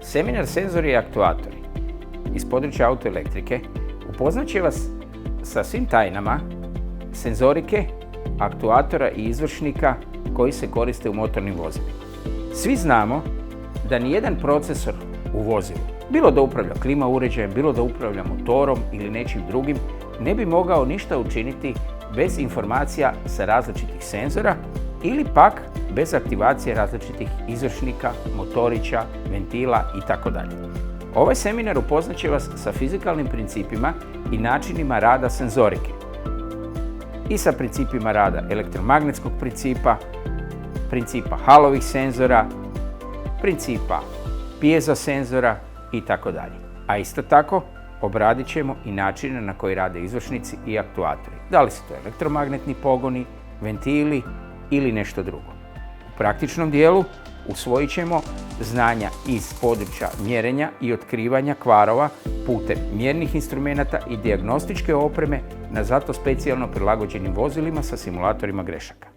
Seminar Senzori i aktuatori iz područja autoelektrike upoznat će vas sa svim tajnama senzorike, aktuatora i izvršnika koji se koriste u motornim vozilima. Svi znamo da nijedan procesor u vozilu, bilo da upravlja klima uređajem, bilo da upravlja motorom ili nečim drugim, ne bi mogao ništa učiniti bez informacija sa različitih senzora ili pak bez aktivacije različitih izvršnika, motorića, ventila itd. Ovaj seminar upoznat će vas sa fizikalnim principima i načinima rada senzorike i sa principima rada elektromagnetskog principa Hallovih senzora, principa piezo senzora itd. A isto tako obradit ćemo i načine na koji rade izvršnici i aktuatori. Da li su to elektromagnetni pogoni, ventili ili nešto drugo. U praktičnom dijelu usvojit ćemo znanja iz područja mjerenja i otkrivanja kvarova putem mjernih instrumenata i dijagnostičke opreme na zato specijalno prilagođenim vozilima sa simulatorima grešaka.